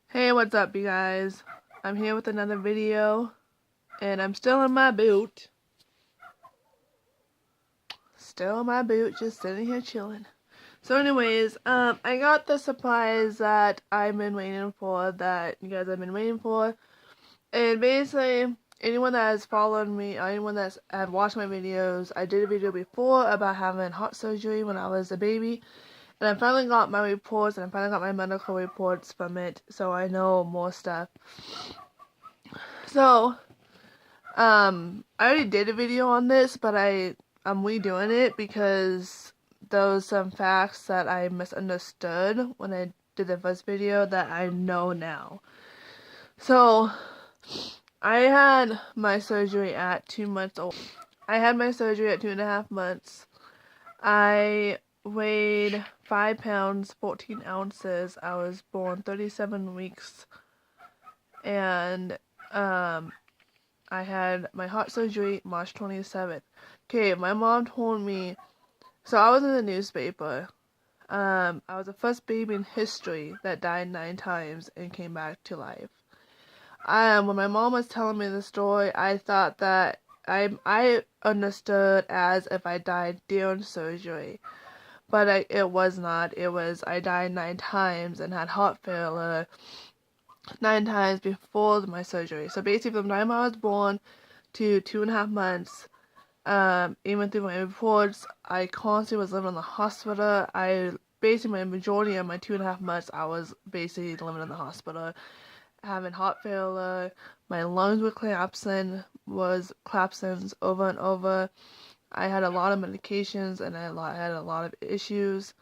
Hey, what's up, you guys? I'm here with another video, and I'm still in my boot. Still in my boot, just sitting here chilling. So anyways, I got the surprise that I've been waiting for, that you guys have been waiting for. And basically, anyone that has followed me, or anyone that's have watched my videos, I did a video before about having heart surgery when I was a baby. And I finally got my reports, and I finally got my medical reports from it, so I know more stuff. So, I already did a video on this, but I'm redoing it because there was some facts that I misunderstood when I did the first video that I know now. So, I had my surgery at 2 months old. I had my surgery at 2.5 months. I weighed 5 pounds, 14 ounces. I was born 37 weeks. And, I had my heart surgery March 27th. Okay, my mom told me, so I was in the newspaper. I was the first baby in history that died 9 times and came back to life. When my mom was telling me the story, I thought that I understood as if I died during surgery. But it was not. It was I died 9 times and had heart failure 9 times before my surgery. So basically from the time I was born to 2.5 months, even through my reports, I constantly was living in the hospital. Basically my majority of my 2.5 months, I was basically living in the hospital, having heart failure. My lungs were collapsing over and over. I had a lot of medications and I had a lot of issues.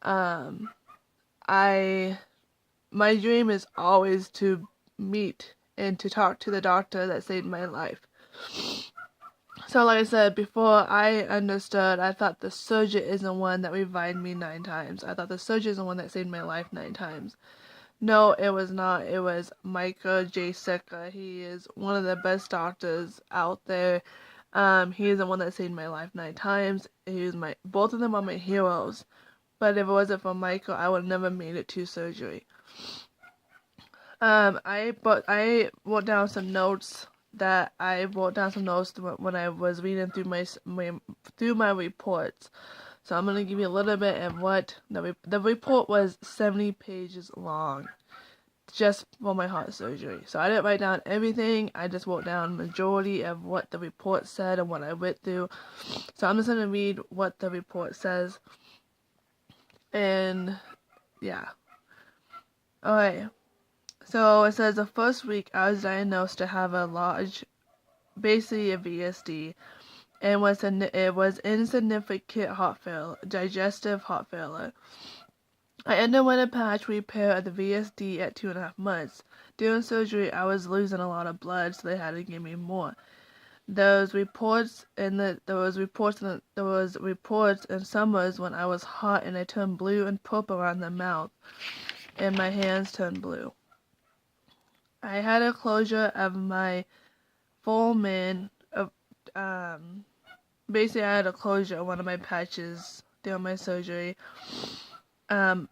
Um, I my dream is always to meet and to talk to the doctor that saved my life. So like I said before, I understood. I thought the surgeon is the one that revived me 9 times. I thought the surgeon is the one that saved my life 9 times. No, it was not. It was Micah J. Sika. He is one of the best doctors out there. He is the one that saved my life 9 times. Both of them are my heroes. But if it wasn't for Michael, I would have never made it to surgery. I wrote down some notes when I was reading through my reports. So I'm gonna give you a little bit of what the report was 70 pages long, just for my heart surgery. So I didn't write down everything. I just wrote down majority of what the report said and what I went through. So I'm just gonna read what the report says. And yeah. Alright. So it says the first week I was diagnosed to have a large, basically a VSD, and it was insignificant heart failure, digestive heart failure. I underwent a patch repair of the VSD at 2.5 months. During surgery, I was losing a lot of blood, so they had to give me more. There was reports in summers when I was hot and I turned blue and purple around the mouth, and my hands turned blue. I had a closure of my foramen. Basically, I had a closure of one of my patches during my surgery. And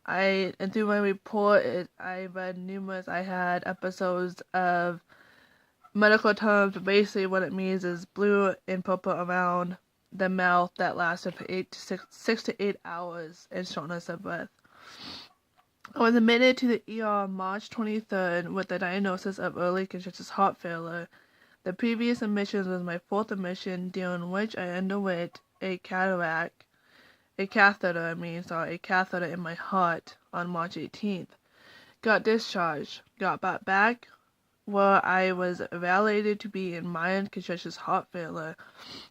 through my report, I read numerous. I had episodes of medical terms, but basically what it means is blue and purple around the mouth that lasted for 6 to 8 hours and shortness of breath. I was admitted to the ER on March 23rd with the diagnosis of early congestive heart failure. The previous admission was my 4th admission, during which I underwent a catheter in my heart on March 18th. Got discharged, got brought back, where I was evaluated to be in mild congestive heart failure,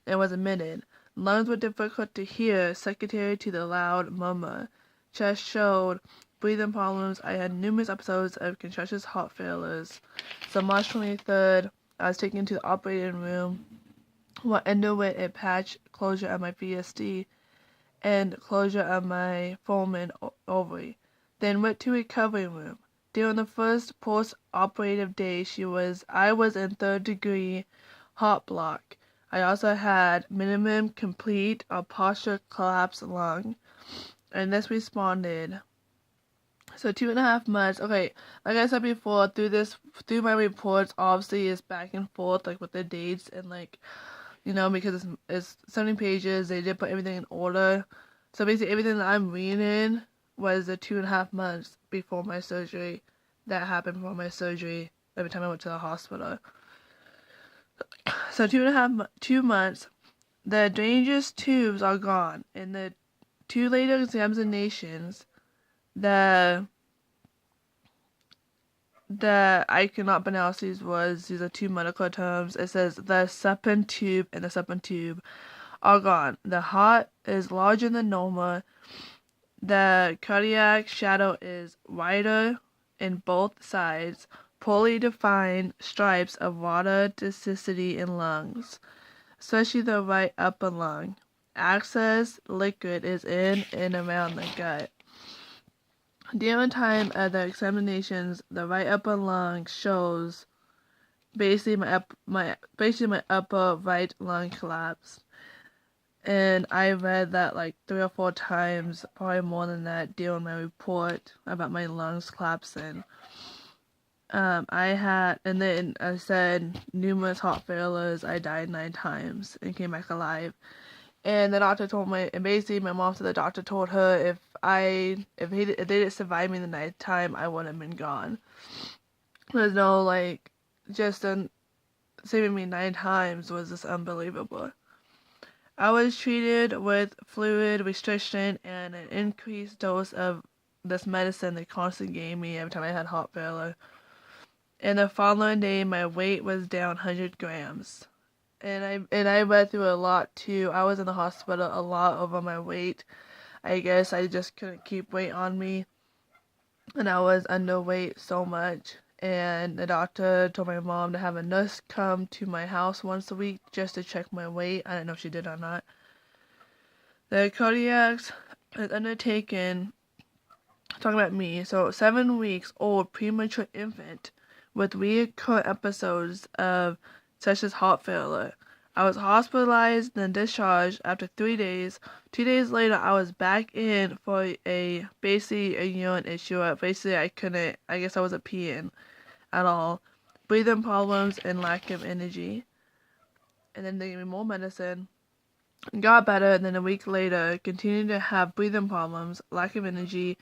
and was admitted. Lungs were difficult to hear, secondary to the loud murmur. Chest showed breathing problems. I had numerous episodes of congestive heart failures. So March 23rd, I was taken to the operating room, where I underwent a patch closure of my VSD and closure of my foramen ovary. Then went to recovery room. During the first post-operative day, I was in 3rd-degree heart block. I also had minimum complete or partial collapsed lung, and this responded So 2.5 months. Okay, like I said before, through my reports, obviously it's back and forth, like with the dates and like, because it's 70 pages. They did put everything in order. So basically, everything that I'm reading was the 2.5 months before my surgery. That happened before my surgery. Every time I went to the hospital. So 2 months. The dangerous tubes are gone. In the two later examinations, the I cannot pronounce these are two medical terms. It says the Septon tube and the Septon tube are gone. The heart is larger than normal. The cardiac shadow is wider in both sides. Poorly defined stripes of water toxicity in lungs, especially the right upper lung. Excess liquid is in and around the gut. During time at the examinations, the right upper lung shows basically my upper right lung collapsed. And I read that like 3 or 4 times, probably more than that, during my report about my lungs collapsing. And then I said numerous heart failures. I died 9 times and came back alive. And the doctor and basically my mom said the doctor told her if they didn't survive me the 9th time, I would have been gone. There's no like, just saving me 9 times was just unbelievable. I was treated with fluid restriction and an increased dose of this medicine they constantly gave me every time I had heart failure. And the following day, my weight was down 100 grams. And I went through a lot too. I was in the hospital a lot over my weight. I guess I just couldn't keep weight on me. And I was underweight so much. And the doctor told my mom to have a nurse come to my house once a week just to check my weight. I don't know if she did or not. The cardiac is undertaken, talking about me, so 7 weeks old premature infant with recurrent episodes of such as heart failure. I was hospitalized, then discharged after 3 days. 2 days later, I was back in for basically a urine issue. Basically, I guess I wasn't peeing at all. Breathing problems and lack of energy. And then they gave me more medicine. Got better, and then a week later, continued to have breathing problems, lack of energy,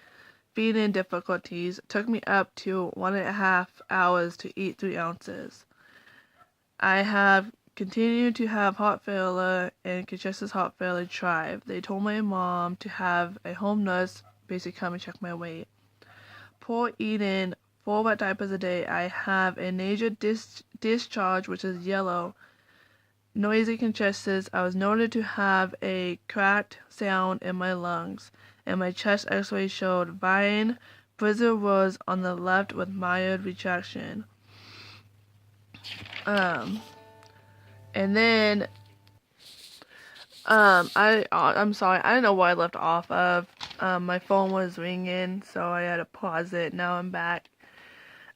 feeding difficulties. Took me up to 1.5 hours to eat 3 ounces. I have continued to have heart failure and congestive heart failure thrive. They told my mom to have a home nurse basically come and check my weight. Poor eating, 4 wet diapers a day. I have a nasal discharge, which is yellow. Noisy congestions. I was noted to have a cracked sound in my lungs, and my chest x-ray showed vying was on the left with mild retraction. And then I'm sorry, I don't know what I left off of. My phone was ringing, so I had to pause it. Now I'm back.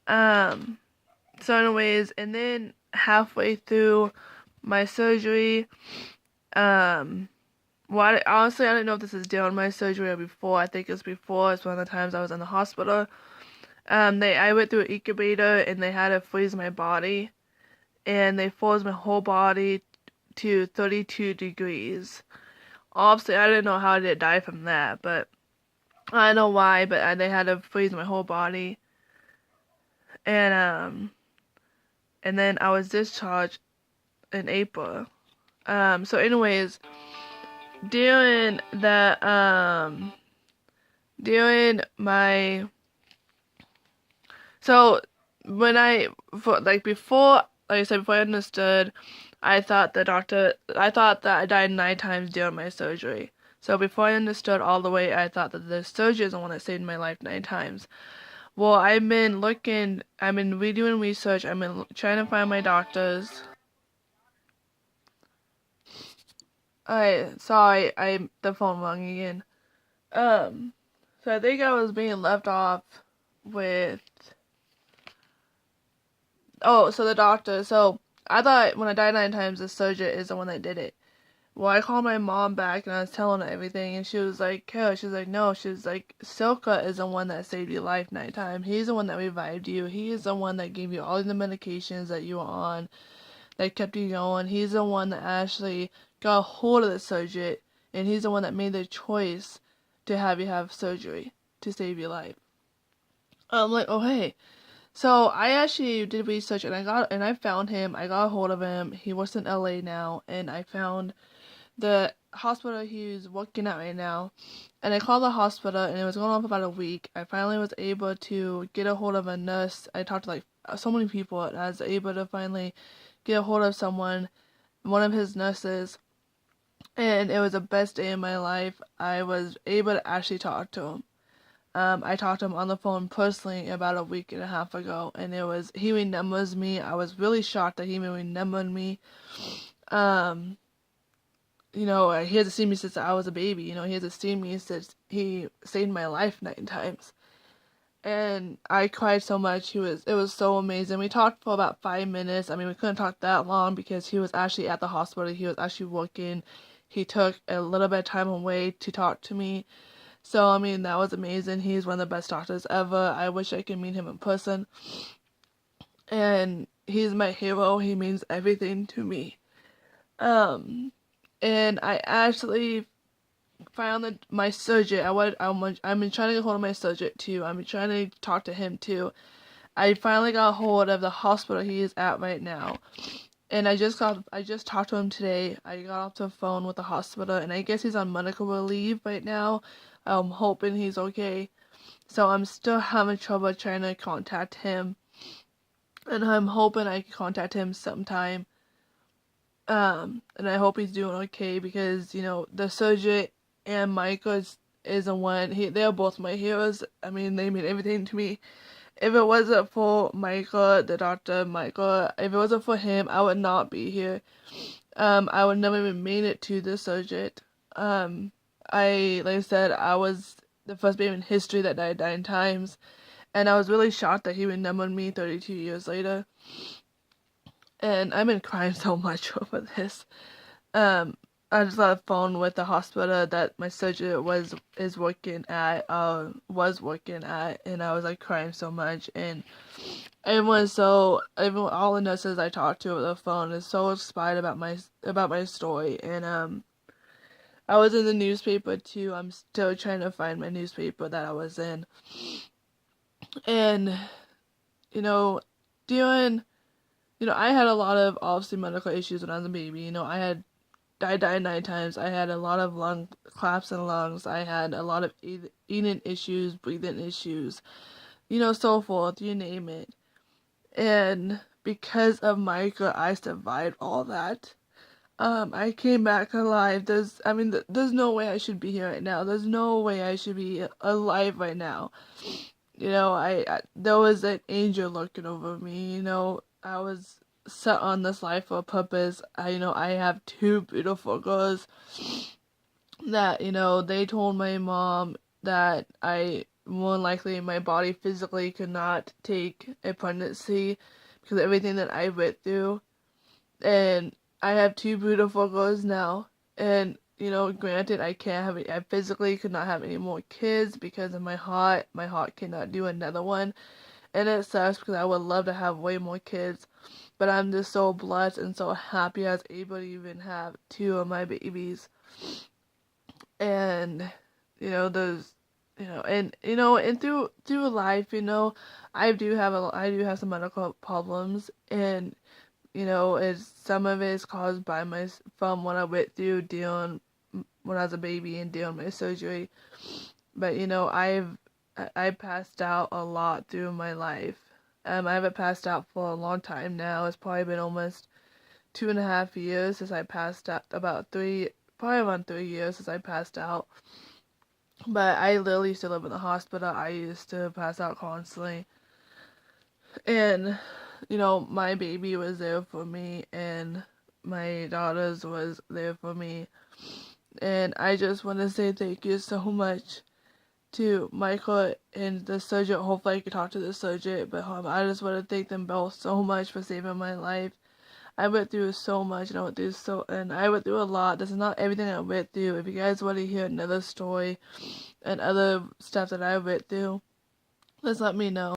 So anyways, and then halfway through my surgery, honestly, I don't know if this is during my surgery or before. I think it's before. It's one of the times I was in the hospital. I went through an incubator and they had to freeze my body, and they froze my whole body to 32 degrees. Obviously, I didn't know how I did die from that, but I don't know why. But they had to freeze my whole body, and then I was discharged in April. So anyways, during my so when before, like I said, before I understood, I thought that I died 9 times during my surgery. So before I understood all the way, I thought that the surgery is the one that saved my life 9 times. Well, I've been redoing research, I've been trying to find my doctors. Sorry, the phone rang again. So I think I was being left off with, so the doctor, so I thought when I died 9 times, the surgeon is the one that did it. Well, I called my mom back and I was telling her everything, and she was like, Kayla, she's like, no, she's like, Silka is the one that saved your life nighttime. He's the one that revived you. He is the one that gave you all the medications that you were on, that kept you going. He's the one that actually got a hold of the surgery, and he's the one that made the choice to have you have surgery to save your life. I'm like, oh hey. So I actually did research and I found him. I got a hold of him. He works in LA now, and I found the hospital he's working at right now. And I called the hospital, and it was going on for about a week. I finally was able to get a hold of a nurse. I talked to like so many people, and I was able to finally get a hold of someone, one of his nurses, and it was the best day of my life. I was able to actually talk to him. I talked to him on the phone personally about a week and a half ago, and he remembers me. I was really shocked that he even remembered me. Um, he hasn't seen me since I was a baby. He hasn't seen me since he saved my life 9 times. And I cried so much. It was so amazing. We talked for about 5 minutes. I mean, we couldn't talk that long because he was actually at the hospital. He was actually working. He took a little bit of time away to talk to me. So, I mean, that was amazing. He's one of the best doctors ever. I wish I could meet him in person. And he's my hero. He means everything to me. And I actually found my surgeon. I've been trying to get hold of my surgeon too. I've been trying to talk to him too. I finally got hold of the hospital he is at right now. And I just talked to him today. I got off the phone with the hospital, and I guess he's on medical leave right now. I'm hoping he's okay. So I'm still having trouble trying to contact him. And I'm hoping I can contact him sometime. And I hope he's doing okay because, the surgeon and Michael is the one. They're both my heroes. I mean, they mean everything to me. If it wasn't for Michael, the doctor Michael, if it wasn't for him, I would not be here. I would never even made it to the surgeon. Like I said, I was the first baby in history that died 9 times, and I was really shocked that he remembered me 32 years later. And I've been crying so much over this. I just got a phone with the hospital that my surgeon was working at, and I was like crying so much, and all the nurses I talked to over the phone is so inspired about my story, and I was in the newspaper too. I'm still trying to find my newspaper that I was in, and doing, I had a lot of obviously medical issues when I was a baby. I died 9 times. I had a lot of lung collapse in lungs. I had a lot of eating issues, breathing issues, so forth, you name it. And because of Michael, I survived all that. I came back alive. There's no way I should be here right now. There's no way I should be alive right now. There was an angel looking over me. I was set on this life for a purpose. I have 2 beautiful girls that, they told my mom that more than likely my body physically could not take a pregnancy because of everything that I went through. And I have 2 beautiful girls now. And, granted, I physically could not have any more kids because of my heart. My heart cannot do another one. And it sucks because I would love to have way more kids. But I'm just so blessed and so happy I was able to even have 2 of my babies. And, those, and through life, I do have some medical problems, and, some of it is caused from what I went through dealing when I was a baby and dealing with my surgery. But, I passed out a lot through my life. I haven't passed out for a long time now. It's probably been almost 2.5 years since I passed out. Probably around 3 years since I passed out. But I literally used to live in the hospital. I used to pass out constantly. And, my baby was there for me, and my daughters was there for me. And I just want to say thank you so much to Michael and the surgeon. Hopefully I can talk to the surgeon, but I just want to thank them both so much for saving my life. I went through so much, and I went through a lot. This is not everything I went through. If you guys want to hear another story and other stuff that I went through, just let me know.